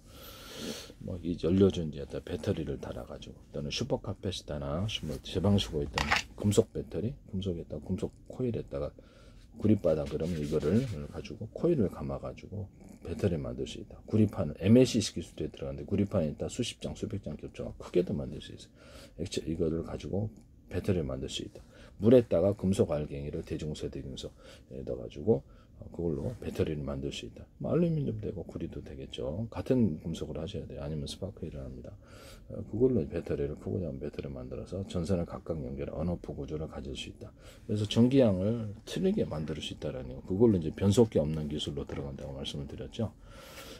이 연료전지에다 배터리를 달아가지고 또는 슈퍼카패시터나 제 방식으로 있던 금속 배터리, 금속에다가 금속 코일에다가 구립바다 그러면 이거를 가지고 코일을 감아가지고 배터리 만들 수 있다. 구리판은 MLCC 기술에 들어가는데 구리판에 있다 수십 장, 수백 장 겹쳐서 크게도 만들 수 있어요. 이거를 가지고 배터리를 만들 수 있다. 물에다가 금속 알갱이를 대중소에 넣어가지고 그걸로 배터리를 만들 수 있다. 알루미늄 되고 구리도 되겠죠. 같은 금속으로 하셔야 돼요. 아니면 스파크를 합니다. 그걸로 배터리를 크고 작은 배터리를 만들어서 전선을 각각 연결해 온오프 구조를 가질 수 있다. 그래서 전기량을 틀리게 만들 수 있다라는 거. 그걸로 이제 변속기 없는 기술로 들어간다고 말씀을 드렸죠.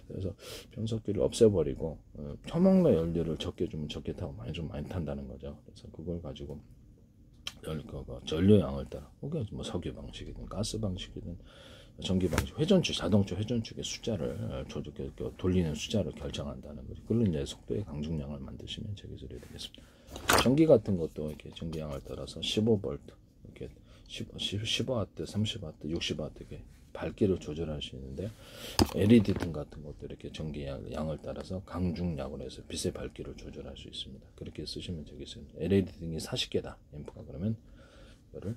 그래서 변속기를 없애버리고 처먹는 연료를 적게 주면 적게 타고 많이 주면 많이 탄다는 거죠. 그래서 그걸 가지고 전류량을 따라 그게 뭐 석유 방식이든 가스 방식이든 전기 방식, 회전축, 자동차 회전축의 숫자를 돌리는 숫자를 결정한다는 거죠. 그런 이제 속도의 강중량을 만드시면 제 기술이 되겠습니다. 전기 같은 것도 이렇게 전기량을 따라서 15V, 이렇게 15W, 30W, 60W 이렇게 밝기를 조절할 수 있는데 LED 등 같은 것도 이렇게 전기량을 따라서 강중량으로 해서 빛의 밝기를 조절할 수 있습니다. 그렇게 쓰시면 되겠습니다. LED 등이 40개다 앰프가 그러면 이거를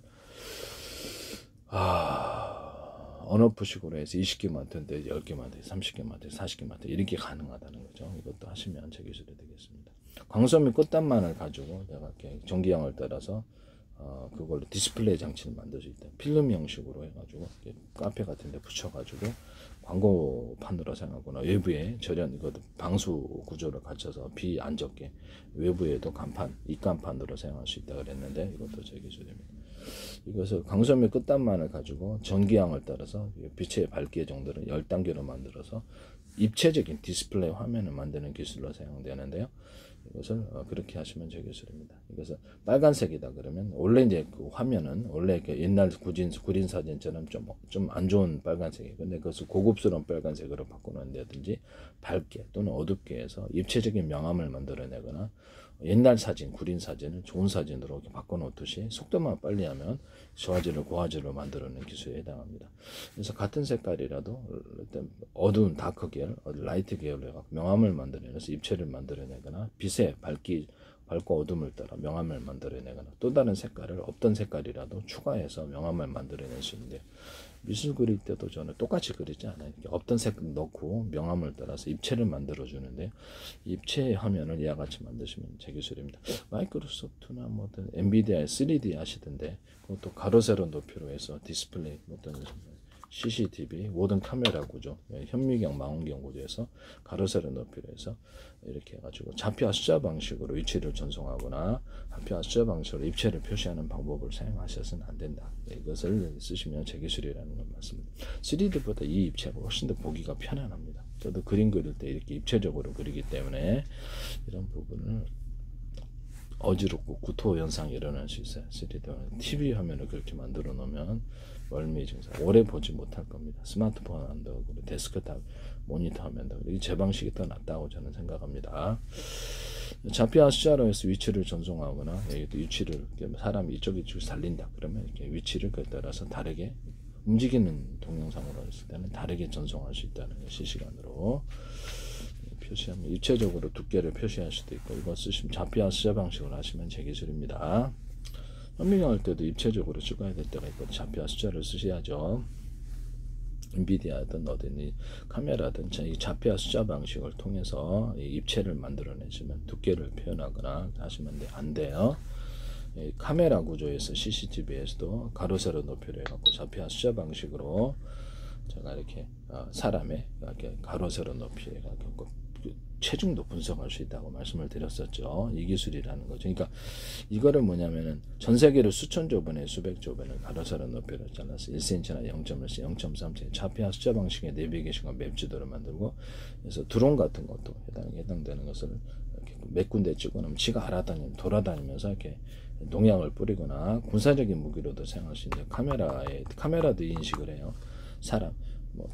언오프식으로 해서 20개 만드는데 10개 만드, 30개 만드, 40개 만드 이렇게 가능하다는 거죠. 이것도 하시면 제 기술이 되겠습니다. 광선 및 끝단만을 가지고 내가 이렇게 전기량을 따라서 그걸로 디스플레이 장치를 만들 수 있다. 필름 형식으로 해가지고 카페 같은 데 붙여가지고 광고판으로 사용하거나 외부에 절연 방수 구조를 갖춰서 비 안 적게 외부에도 간판, 입간판으로 사용할 수 있다 그랬는데 이것도 제 기술입니다. 이것을 광선의 끝단만을 가지고 전기량을 따라서 빛의 밝기 정도를 10단계로 만들어서 입체적인 디스플레이 화면을 만드는 기술로 사용되는데요. 이것을 그렇게 하시면 제 기술입니다. 이것은 빨간색이다 그러면 원래 이제 그 화면은 원래 옛날 구린 사진처럼 좀 안 좋은 빨간색이에요. 근데 그것을 고급스러운 빨간색으로 바꿔놓는다든지 밝게 또는 어둡게 해서 입체적인 명암을 만들어내거나 옛날 사진, 구린 사진을 좋은 사진으로 이렇게 바꿔놓듯이 속도만 빨리 하면 저화질을 고화질로 만들어내는 기술에 해당합니다. 그래서 같은 색깔이라도 어두운 다크 계열, 라이트 계열로 해서 명암을 만들어내서 입체를 만들어내거나 빛의 밝고 어둠을 따라 명암을 만들어내거나 또 다른 색깔을 없던 색깔이라도 추가해서 명암을 만들어낼 수 있는데 미술 그릴 때도 저는 똑같이 그리지 않아요. 없던 색 넣고 명암을 따라서 입체를 만들어 주는데 입체 화면을 이와 같이 만드시면 제 기술입니다. 마이크로소프트나 뭐든 엔비디아의 3D 하시던데 그것도 가로 세로 높이로 해서 디스플레이 어떤 CCTV 모든 카메라 구조 현미경 망원경 구조에서 가로 세로 높이로 해서 이렇게 해가지고 좌표와 숫자 방식으로 위치를 전송하거나 좌표와 숫자 방식으로 입체를 표시하는 방법을 사용하셔서는 안 된다. 이것을 쓰시면 제 기술이라는 걸 말씀드립니다. 3D보다 이 입체가 훨씬 더 보기가 편안합니다. 저도 그림 그릴 때 이렇게 입체적으로 그리기 때문에 이런 부분을 어지럽고 구토 현상이 일어날 수 있어요. 3D TV 화면을 그렇게 만들어 놓으면 멀미 증상 오래 보지 못할 겁니다. 스마트폰 한다고 데스크탑 모니터 하면 제 방식이 더 낫다고 저는 생각합니다. 좌표와 숫자로 해서 위치를 전송하거나 위치를 사람이 이쪽 살린다 그러면 이렇게 위치를 그에 따라서 다르게 움직이는 동영상으로 했을 때는 다르게 전송할 수 있다는 걸 실시간으로 표시하면 입체적으로 두께를 표시할 수도 있고 이거 쓰시면 좌표와 숫자 방식으로 하시면 제 기술입니다. 현미경할 때도 입체적으로 찍어야 될 때가 있고 좌표와 숫자를 쓰셔야죠. 엔비디아든 어떤 카메라든 좌표와 숫자 방식을 통해서 입체를 만들어내시면 두께를 표현하거나 하시면 안 돼요. 카메라 구조에서 CCTV에서도 가로 세로 높이로 해갖고 좌표와 숫자 방식으로 제가 이렇게 사람의 이렇게 가로 세로 높이 해갖고 체중도 분석할 수 있다고 말씀을 드렸었죠. 이 기술이라는 거죠. 그러니까 이거를 뭐냐면은 전 세계로 수천 조번에 수백 조번을 가로 세로 높이로 잘라서 1cm나 0.1cm, 0.3cm 좌표와 숫자 방식의 내비게이션과 맵 지도를 만들고 그래서 드론 같은 것도 해당되는 것을 이렇게 몇 군데 찍어놓으면 지가 돌아다니면서 이렇게 농약을 뿌리거나 군사적인 무기로도 사용할 수 있는 카메라도 인식을 해요. 사람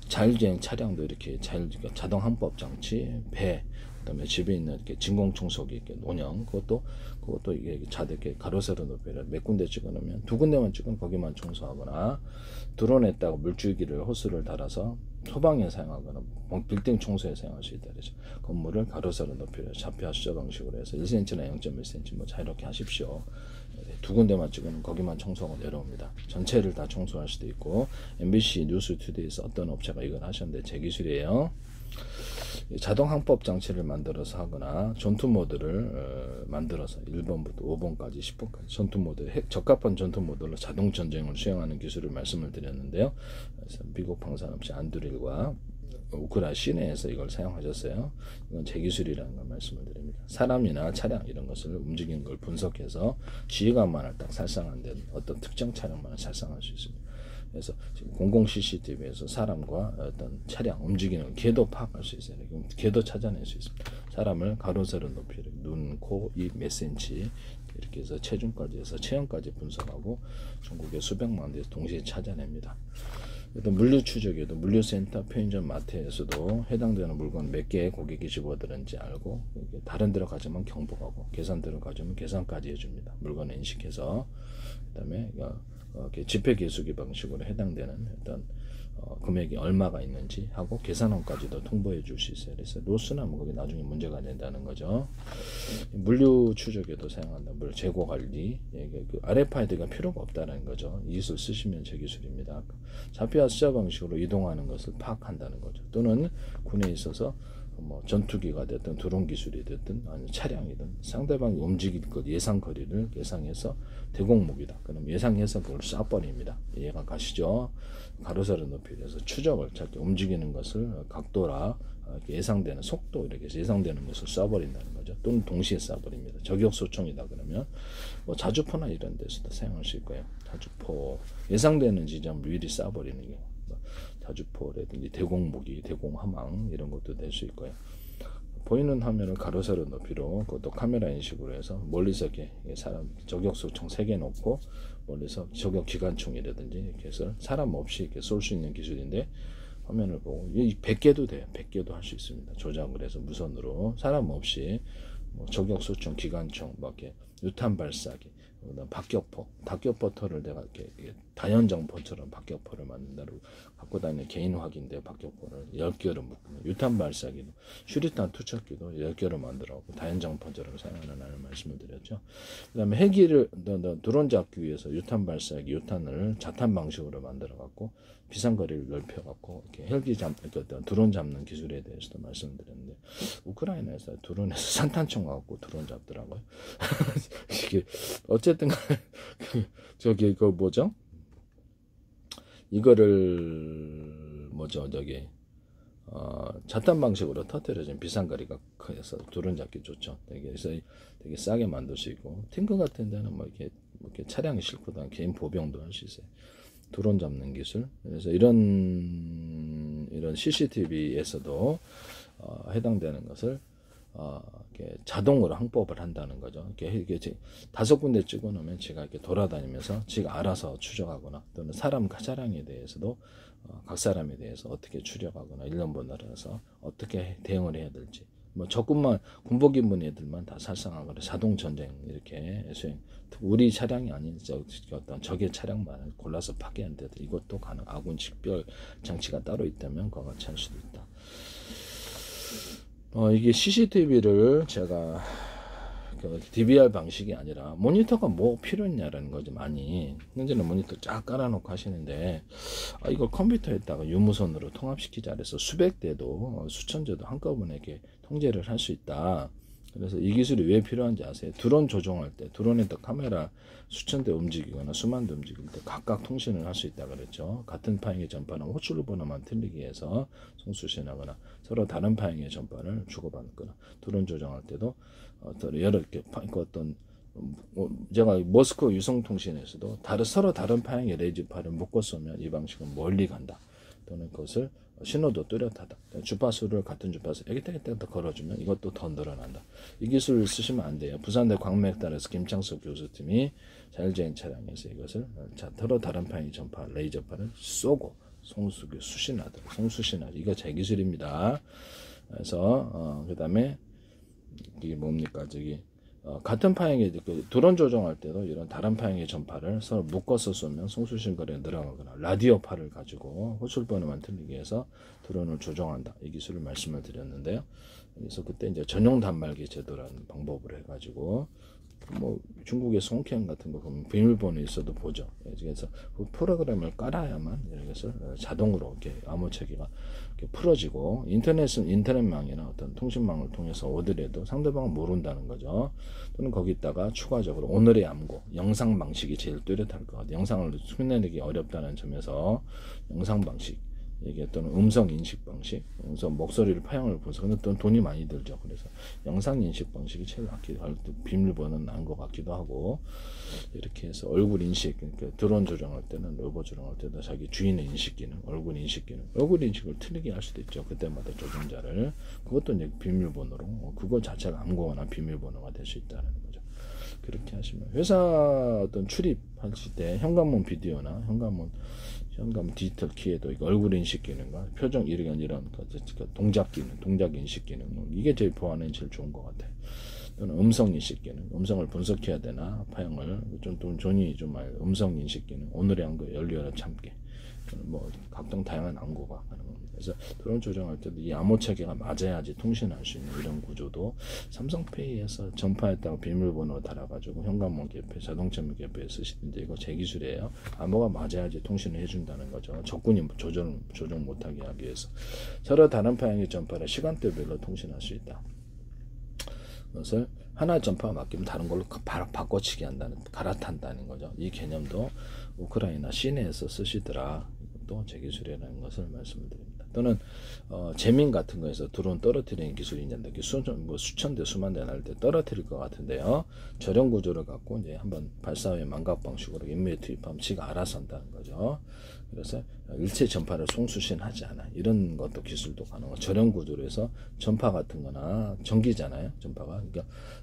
자율주행 차량도 이렇게 자동 항법 장치, 배, 그다음에 집에 있는 이렇게 진공 청소기, 이렇게 논형, 그것도 이게 이렇게 가로 세로 높이를 몇 군데 찍어놓으면 두 군데만 찍으면 거기만 청소하거나 드론에다가 물줄기를 호스를 달아서 소방에 사용하거나 빌딩 청소에 사용할 수 있다 그러죠. 건물을 가로 세로 높이를 좌표와 숫자 방식으로 해서 1cm나 0.1cm 뭐 자유롭게 하십시오. 두 군데만 찍으면 거기만 청소하고 내려옵니다. 전체를 다 청소할 수도 있고 MBC 뉴스투데이에서 어떤 업체가 이걸 하셨는데 제 기술이에요. 자동 항법 장치를 만들어서 하거나 전투 모드를 만들어서 1번부터 5번까지 10번까지 전투 모드 적합한 전투 모드로 자동 전쟁을 수행하는 기술을 말씀을 드렸는데요. 그래서 미국 방산업체 안드릴과 우크라이나 시내에서 이걸 사용하셨어요. 이건 제 기술이라는 걸 말씀을 드립니다. 사람이나 차량 이런 것을 움직이는 걸 분석해서 지휘관만을 딱 살상한 데 어떤 특정 차량만을 살상할 수 있습니다. 그래서 지금 공공 CCTV에서 사람과 어떤 차량 움직이는 궤도 파악할 수 있어요. 궤도 찾아낼 수 있습니다. 사람을 가로 세로 높이 눈, 코, 입 몇 센치 이렇게 해서 체중까지 해서 체형까지 분석하고 전국에 수백만 대에서 동시에 찾아냅니다. 또 물류 추적에도 물류센터, 편의점, 마트에서도 해당되는 물건 몇 개의 고객이 집어들은지 알고 다른 데로 가져면 경보하고 계산대로 가져면 계산까지 해줍니다. 물건 인식해서 그다음에 지폐 계수기 방식으로 해당되는 어떤 금액이 얼마가 있는지 하고 계산원까지도 통보해 줄 수 있어요. 그래서 로스나 뭐 거기 나중에 문제가 된다는 거죠. 물류 추적에도 사용한다. 물 재고 관리, 그 RFID가 필요가 없다는 거죠. 이 기술 쓰시면 제 기술입니다. 좌표와 숫자 방식으로 이동하는 것을 파악한다는 거죠. 또는 군에 있어서 뭐 전투기가 됐든 드론 기술이 됐든 아니면 차량이든 상대방이 움직일 것 예상 거리를 예상해서 대공목이다. 그럼 예상해서 그걸 쏴버립니다. 이해가 가시죠? 가로세로 높이에서 추적을 짧게 움직이는 것을 각도라 예상되는 속도 이렇게 해서 예상되는 것을 쏴버린다는 거죠. 또는 동시에 쏴버립니다. 저격 소총이다 그러면 뭐 자주포나 이런 데서도 사용할 수 있고요. 자주포 예상되는 지점 미리 쏴버리는 경우. 자주포라든지 대공무기, 대공함황 이런 것도 될 수 있고요. 보이는 화면을 가로세로 높이로 그것도 카메라 인식으로 해서 멀리서 이렇게 사람 저격소총 3개 놓고 멀리서 저격 기관총이라든지 이렇게 해서 사람 없이 이렇게 쏠 수 있는 기술인데 화면을 보고 100개도 돼요. 100개도 할 수 있습니다. 조작을 해서 무선으로 사람 없이 뭐 저격소총, 기관총, 막 이렇게 유탄 발사기, 그다음 박격포터를 내가 이렇게 다연장포처럼 박격포를 만든다고 갖고 다니는 개인 확인대 박격포를 10개로 묶는 유탄 발사기도 슈리탄 투척기도 10개로 만들어갖고 다연장포처럼 사용하는 말씀을 드렸죠. 그다음에 헬기를 드론 잡기 위해서 유탄 발사기 유탄을 자탄 방식으로 만들어갖고 비상거리를 넓혀갖고 이렇게 헬기 드론 잡는 기술에 대해서도 말씀드렸는데 우크라이나에서 드론에서 산탄총 갖고 드론 잡더라고요. 이게 어쨌든 저기 그 뭐죠? 이거를 뭐죠? 저기 자탄 방식으로 터뜨려진 비상거리가 커서 드론 잡기 좋죠. 그래서 되게 싸게 만들 수 있고 탱크 같은 데는 뭐 이렇게 차량이 싣고 다니는 개인 보병도 할 수 있어요. 드론 잡는 기술. 그래서 이런 CCTV에서도 해당되는 것을 이렇게 자동으로 항법을 한다는 거죠. 이렇게 5군데 찍어놓으면 제가 이렇게 돌아다니면서 지가 알아서 추적하거나 또는 사람 차량에 대해서도 각 사람에 대해서 어떻게 추적하거나 일련번호라서 어떻게 대응을 해야 될지 뭐 적군만 군복 입은 애들만 다 살상하거나 자동 전쟁 이렇게 수행 우리 차량이 아닌 어떤 적의 차량만 골라서 파괴한 데도 이것도 가능. 아군 식별 장치가 따로 있다면 그와 같이 할 수도 있다. 이게 CCTV를 제가 DVR 방식이 아니라 모니터가 뭐 필요했냐라는 거죠. 많이 현재는 모니터 쫙 깔아놓고 하시는데 이걸 컴퓨터에다가 유무선으로 통합시키자 그래서 수백 대도 수천 대도 한꺼번에 이렇게 통제를 할 수 있다. 그래서 이 기술이 왜 필요한지 아세요? 드론 조종할 때 드론에다 카메라 수천 대 움직이거나 수만 대 움직일 때 각각 통신을 할 수 있다 그랬죠. 같은 파행의 전파는 호출 번호만 틀리게 해서 송수신하거나 서로 다른 파행의 전파를 주고받거나 드론 조종할 때도 여러 개 어떤 제가 모스크 유성통신에서도 서로 다른 파행의 레이즈파를 묶어 쏘면 이 방식은 멀리 간다. 또는 그것을 신호도 뚜렷하다. 주파수를 같은 주파수 애기때기때 걸어주면 이것도 더 늘어난다. 이 기술을 쓰시면 안 돼요. 부산대 광맥단에서 김창석 교수팀이 자율주행 차량에서 이것을 서로 다른 파행의 전파 레이저파를 쏘고 송수신하다. 이거 제 기술입니다. 그래서 그 다음에 이게 뭡니까 저기 같은 파행의 드론 조종할 때도 이런 다른 파행의 전파를 서로 묶어서 쏘면 송수신 거리가 늘어나거나 라디오파를 가지고 호출 번호만 틀리게 해서 드론을 조종한다. 이 기술을 말씀을 드렸는데요. 그래서 그때 이제 전용 단말기 제도라는 방법을 해가지고 뭐 중국의 송캠 같은 거 보면 비밀번호 있어도 보죠. 그래서 그 프로그램을 깔아야만 이것을 자동으로 이렇게 암호체계가 이렇게 풀어지고 인터넷망이나 어떤 통신망을 통해서 오더라도 상대방은 모른다는 거죠. 또는 거기다가 추가적으로 오늘의 암고 영상 방식이 제일 뚜렷할 것 같아요. 영상을 흉내내기 어렵다는 점에서 영상 방식 이게 또는 음성 인식 방식, 음성 목소리를 파형을 분석하는 또 돈이 많이 들죠. 그래서 영상 인식 방식이 제일 비밀번호는 난 것 같기도 하고, 이렇게 해서 얼굴 인식, 그러니까 드론 조정할 때는, 로봇 조정할 때도 자기 주인의 인식 기능, 얼굴 인식 기능, 얼굴 인식을 틀리게 할 수도 있죠. 그때마다 조종자를. 그것도 이제 비밀번호로, 그거 자체가 암호거나 비밀번호가 될 수 있다는 거죠. 그렇게 하시면 회사 어떤 출입하실 때 현관문 비디오나 현관문 디지털 키에도 얼굴 인식 기능과 표정 이런 동작 기능, 동작 인식 기능, 이게 제일 보안에 제일 좋은 것 같아요. 또는 음성 인식 기능, 음성을 분석해야 되나 파형을 좀 존이 좀 음성 인식 기능, 오늘의 안구 연료와 참깨, 뭐 각종 다양한 안구가 하는 겁니다. 그래서 드론 조정할 때도 이 암호 체계가 맞아야지 통신할 수 있는 이런 구조도 삼성페이에서 전파했다고 비밀번호 달아가지고 현관문 개폐, 자동차문 개폐 쓰시는데 이거 제 기술이에요. 암호가 맞아야지 통신을 해준다는 거죠. 적군이 조정 못하게 하기 위해서 서로 다른 파형의 전파를 시간대별로 통신할 수 있다. 그것을 하나 전파가 맡기면 다른 걸로 바꿔치기 한다는, 갈아탄다는 거죠. 이 개념도 우크라이나 시내에서 쓰시더라. 이것도 제 기술이라는 것을 말씀을 드립니다. 또는 재민 같은 거에서 드론 떨어뜨리는 기술이 있는데 수천 대 수만 대 날 때 떨어뜨릴 것 같은데요. 저렴 구조를 갖고 이제 한번 발사 후에 망각 방식으로 인명에 투입하면 지가 알아서 한다는 거죠. 그래서 일체 전파를 송수신하지 않아. 이런 것도 기술도 가능하고, 저렴 구조로 해서 전파 같은 거나 전기잖아요. 전파가.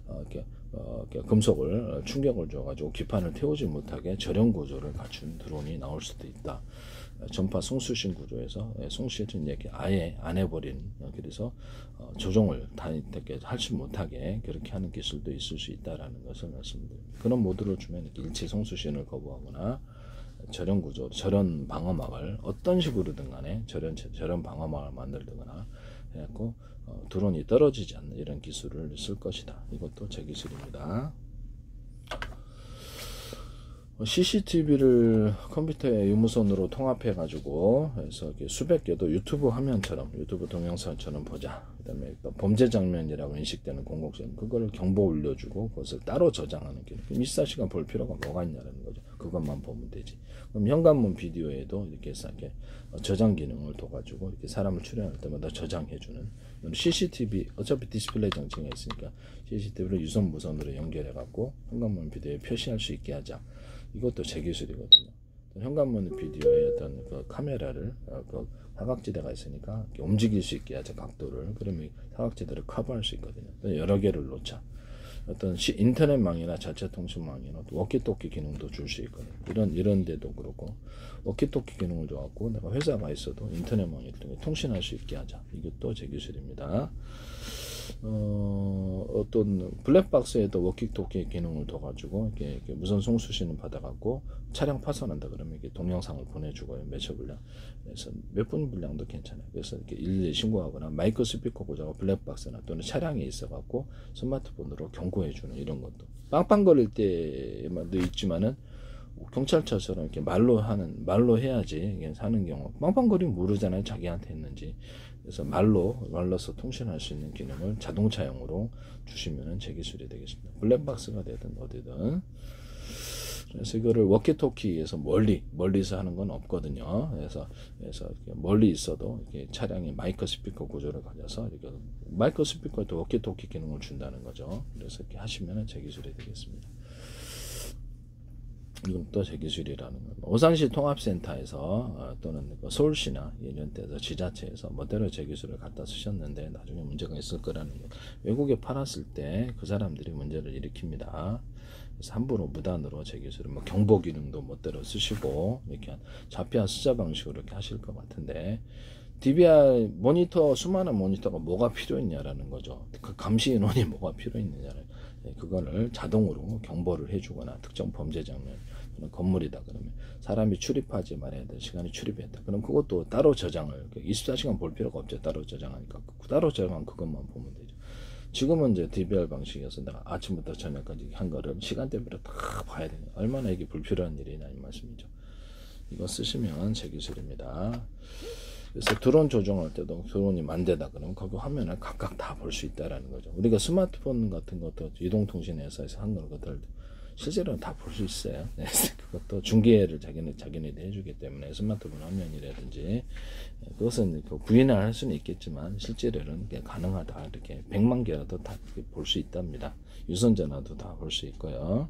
그러니까 금속을 충격을 줘가지고 기판을 태우지 못하게 저렴 구조를 갖춘 드론이 나올 수도 있다. 전파 송수신 구조에서 송수신 얘기 아예 안 해버린, 그래서 조종을 하지 못하게 그렇게 하는 기술도 있을 수 있다라는 것을 말씀드립니다. 그런 모드를 주면 일체 송수신을 거부하거나 절연 구조, 절연 방어막을 어떤 식으로든 간에 절연 방어막을 만들거나 해갖고 드론이 떨어지지 않는 이런 기술을 쓸 것이다. 이것도 제 기술입니다. CCTV를 컴퓨터에 유무선으로 통합해 가지고 해서 수백 개도 유튜브 화면처럼, 유튜브 동영상처럼 보자. 그다음에 또 범죄 장면이라고 인식되는 공공성, 그걸 경보 올려주고 그것을 따로 저장하는 기능. 24시간 볼 필요가 뭐가 있냐는 거죠. 그것만 보면 되지. 그럼 현관문 비디오에도 이렇게 저장 기능을 둬가지고 이렇게 사람을 출연할 때마다 저장해주는, CCTV 어차피 디스플레이 장치가 있으니까 CCTV를 유선 무선으로 연결해갖고 현관문 비디오에 표시할 수 있게 하자. 이것도 제 기술이거든요. 현관문 비디오에 어떤 그 카메라를 사각지대가 있으니까 움직일 수 있게 하자, 각도를. 그러면 사각지대를 커버할 수 있거든요. 여러 개를 놓자. 어떤 인터넷망이나 자체 통신망이나 워키토키 기능도 줄 수 있거든요. 이런 데도 그렇고, 워키토키 기능을 줘갖고 내가 회사가 있어도 인터넷망을 통해 통신할 수 있게 하자. 이것도 제 기술입니다. 어떤 블랙박스에도 워키토키 기능을 둬가지고 이렇게 무선 송수신을 받아갖고 차량 파손한다 그러면 이렇게 동영상을 보내주고요. 몇초 분량, 그래서 몇 분 분량도 괜찮아요. 그래서 이렇게 112 신고하거나 마이크 스피커 고장과 블랙박스나 또는 차량에 있어갖고 스마트폰으로 경고해주는 이런 것도, 빵빵거릴 때만도 있지만은 경찰차처럼 이렇게 말로 해야지 하는 경우, 빵빵거리면 모르잖아요, 자기한테 했는지. 그래서 말로서 통신할 수 있는 기능을 자동차용으로 주시면 제 기술이 되겠습니다. 블랙박스가 되든 어디든. 그래서 이거를 워키토키에서 멀리서 하는 건 없거든요. 그래서 멀리 있어도 이렇게 차량에 마이크 스피커 구조를 가져서 이렇게 마이크 스피커에도 워키토키 기능을 준다는 거죠. 그래서 이렇게 하시면 제 기술이 되겠습니다. 이건 또 제 기술이라는 거. 오산시 통합센터에서 또는 서울시나 이런 데서 지자체에서 멋대로 제 기술을 갖다 쓰셨는데 나중에 문제가 있을 거라는 거. 외국에 팔았을 때 그 사람들이 문제를 일으킵니다. 그래서 함부로 무단으로 제 기술을 경보 기능도 멋대로 쓰시고 이렇게 자폐화 숫자 방식으로 이렇게 하실 것 같은데, DVR 모니터, 수많은 모니터가 뭐가 필요했냐라는 거죠. 그 감시 인원이 뭐가 필요했느냐를, 그거를 자동으로 경보를 해주거나 특정 범죄 장면, 건물이다 그러면 사람이 출입하지 말아야 될 시간에 출입했다. 그럼 그것도 따로 저장을, 24시간 볼 필요가 없죠. 따로 저장하니까. 따로 저장한 그것만 보면 되죠. 지금은 이제 DVR 방식이어서 내가 아침부터 저녁까지 한 거를 시간대별로 다 봐야 되는, 얼마나 이게 불필요한 일이냐 이 말씀이죠. 이거 쓰시면 제 기술입니다. 그래서 드론 조종할 때도 드론이 만대다 그러면 거기 화면을 각각 다 볼 수 있다라는 거죠. 우리가 스마트폰 같은 것도 이동통신회사에서 한 것들 실제로는 다 볼 수 있어요. 네, 그것도 중계를 자기네들이 해주기 때문에 스마트폰 화면이라든지 그것은 부인을 할 수는 있겠지만 실제로는 가능하다. 이렇게 100만 개라도 다 볼 수 있답니다. 유선전화도 다 볼 수 있고요.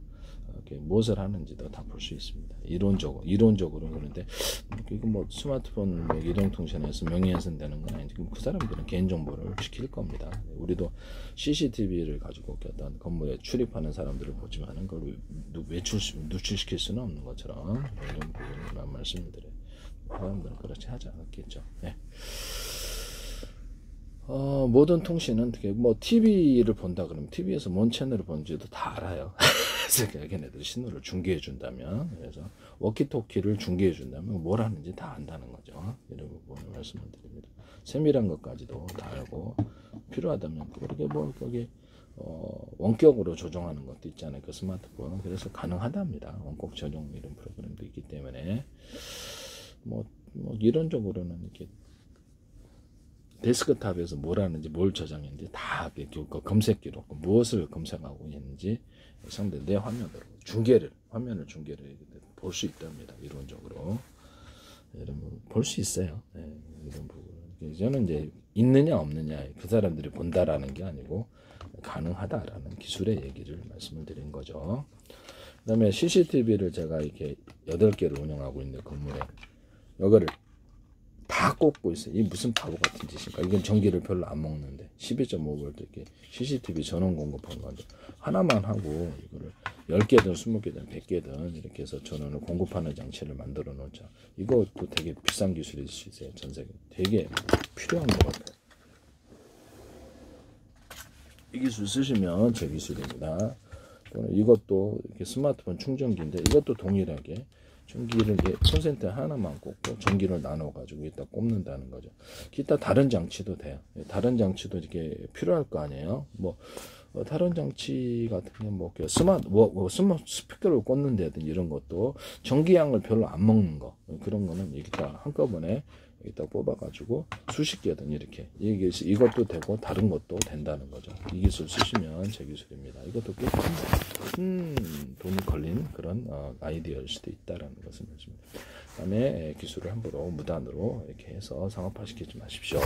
무엇을 하는지도 다 볼 수 있습니다. 이론적으로 그런데 이거 뭐 스마트폰 이동통신에서 명예훼손되는 건 아닌데 그 사람들은 개인정보를 지킬 겁니다. 우리도 CCTV를 가지고 어떤 건물에 출입하는 사람들을 보지만은 그걸 누출시킬 수는 없는 것처럼 이런 부분을 말씀을 드려요. 사람들은 그렇지 하지 않았겠죠. 네. 모든 통신은 어떻게 뭐 TV를 본다 그러면 TV에서 뭔 채널을 보는지도 다 알아요. 그래서 걔네들 신호를 중계해 준다면, 그래서 워키토키를 중계해 준다면 뭘 하는지 다 안다는 거죠. 이런 부분을 말씀을 드립니다. 세밀한 것까지도 다 알고 필요하다면 그렇게 뭐 거기 원격으로 조정하는 것도 있잖아요. 그 스마트폰. 그래서 가능하답니다. 원격 조정 이런 프로그램도 있기 때문에 뭐 이론적으로는 이렇게 데스크탑에서 뭘 하는지 뭘 저장했는지 다 검색기로 무엇을 검색하고 있는지 상대 내 화면으로 화면을 중계를 볼 수 있답니다. 이론적으로 여러분 볼 수 있어요. 네, 이런 부분. 저는 이제 있느냐 없느냐 그 사람들이 본다라는 게 아니고 가능하다라는 기술의 얘기를 말씀을 드린 거죠. 그다음에 CCTV를 제가 이렇게 8개를 운영하고 있는 건물에 이거를 다 꽂고 있어요. 이게 무슨 바보 같은 짓인가. 이건 전기를 별로 안 먹는데 12.5V 이렇게 CCTV 전원 공급하는 건데 하나만 하고 이거를 10개든 20개든 100개든 이렇게 해서 전원을 공급하는 장치를 만들어 놓자. 이것도 되게 비싼 기술일 수 있어요. 전 세계 되게 필요한 것 같아요. 이 기술 쓰시면 제 기술입니다. 이것도 이렇게 스마트폰 충전기인데 이것도 동일하게 전기를 콘센트 하나만 꽂고 전기를 나눠 가지고 이따 꼽는다는 거죠. 기타 다른 장치도 돼요. 다른 장치도 이렇게 필요할 거 아니에요. 뭐 다른 장치 같은 경우 뭐 스마트 스피커를 꽂는다든지 이런 것도 전기량을 별로 안 먹는 거 그런 거는 여기다 한꺼번에 여기다 뽑아가지고 수십 개든 이렇게 이것도 되고 다른 것도 된다는 거죠. 이 기술 쓰시면 제 기술입니다. 이것도 꽤 큰 돈이 걸린 그런 아이디어일 수도 있다라는 것을 말씀드립니다. 그다음에 기술을 함부로 무단으로 이렇게 해서 상업화시키지 마십시오.